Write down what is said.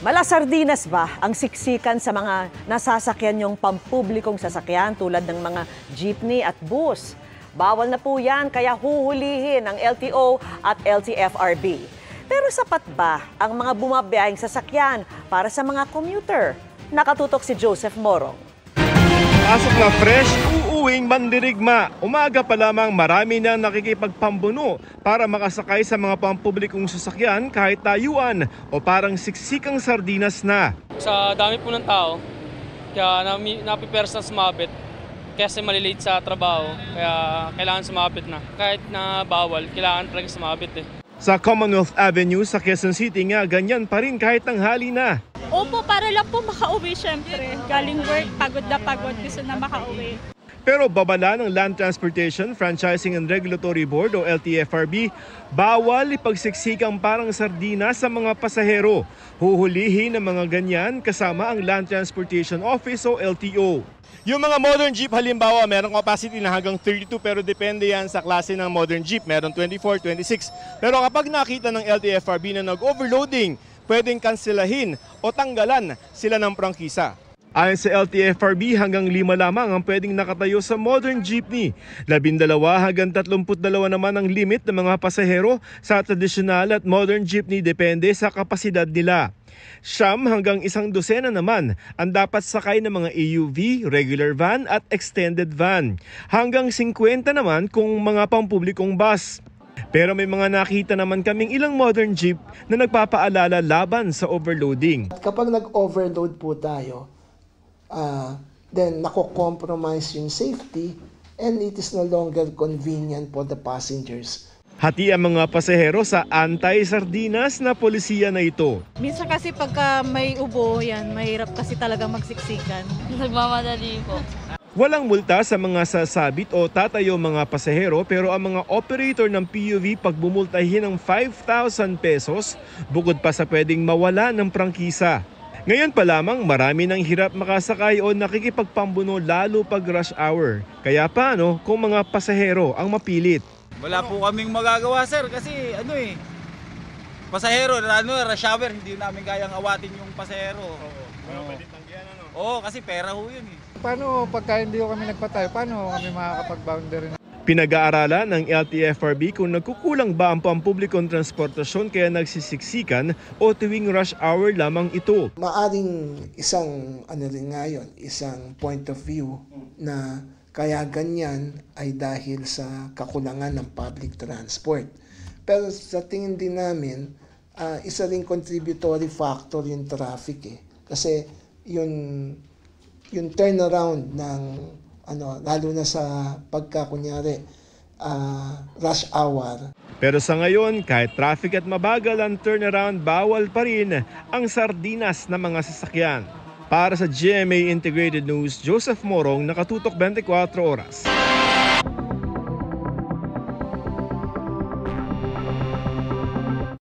Malasardinas ba ang siksikan sa mga nasasakyan yung pampublikong sasakyan tulad ng mga jeepney at bus? Bawal na po yan kaya huhulihin ng LTO at LTFRB. Pero sapat ba ang mga bumabiyahing sasakyan para sa mga commuter? Nakatutok si Joseph Morong. Pasok na fresh, uuwing mandirigma. Umaga pa lamang marami na nakikipagpambuno para makasakay sa mga pampublikong sasakyan kahit tayuan o parang siksikang sardinas na. Sa dami po ng tao, kaya napipersa na sumabit. Kasi malilate sa trabaho, kaya kailangan sumabit na. Kahit na bawal, kailangan talaga sumabit eh. Sa Commonwealth Avenue sa Quezon City nga, ganyan pa rin kahit tanghali na. Opo, para lang po makauwi syempre. Galing work, pagod na pagod, gusto na makauwi. Pero babala ng Land Transportation, Franchising and Regulatory Board o LTFRB, bawal ipagsiksikang parang sardina sa mga pasahero. Huhulihin ng mga ganyan kasama ang Land Transportation Office o LTO. Yung mga modern jeep halimbawa, merong capacity na hanggang 32 pero depende yan sa klase ng modern jeep. Meron 24, 26. Pero kapag nakita ng LTFRB na nag-overloading, pwedeng kanselahin o tanggalan sila ng prangkisa. Ayon sa LTFRB, hanggang 5 lamang ang pwedeng nakatayo sa modern jeepney. 12 hanggang 32 naman ang limit ng mga pasahero sa tradisyonal at modern jeepney depende sa kapasidad nila. 9 hanggang 12 naman ang dapat sakay ng mga AUV, regular van at extended van. Hanggang 50 naman kung mga pampublikong bus. Pero may mga nakita naman kaming ilang modern jeep na nagpapaalala laban sa overloading. Kapag nag-overload po tayo, then nako-compromise yung safety and it is no longer convenient for the passengers. Hati ang mga pasahero sa anti-sardinas na polisiya na ito. Minsan kasi pagka may ubo, yan, mahirap kasi talaga magsiksikan. Nagmamadali po. Walang multa sa mga sasabit o tatayo mga pasahero pero ang mga operator ng PUV pagbumultahin ng 5,000 pesos bukod pa sa pwedeng mawala ng prangkisa. Ngayon pa lamang marami ng hirap makasakay o nakikipagpambuno lalo pag rush hour. Kaya paano kung mga pasahero ang mapilit? Wala po kaming magagawa sir kasi pasahero, rush hour, hindi namin kayang awatin yung pasahero. Oo, kasi pera ho yun eh. Paano pagka hindi kami nagpatay, paano kami makakapag-boundary na? Pinag-aaralan ng LTFRB kung nagkukulang ba ang pampublikong transportasyon kaya nagsisiksikan o tuwing rush hour lamang ito. Maaring isang rin ngayon, isang point of view na kaya ganyan ay dahil sa kakulangan ng public transport. Pero sa tingin din namin, isa ring contributory factor yung traffic eh. Kasi yung turnaround ng lalo na sa pagkakunyari rush hour. Pero sa ngayon, kahit traffic at mabagal ang turnaround, bawal pa rin ang sardinas na mga sasakyan. Para sa GMA Integrated News, Joseph Morong, Nakatutok 24 Oras.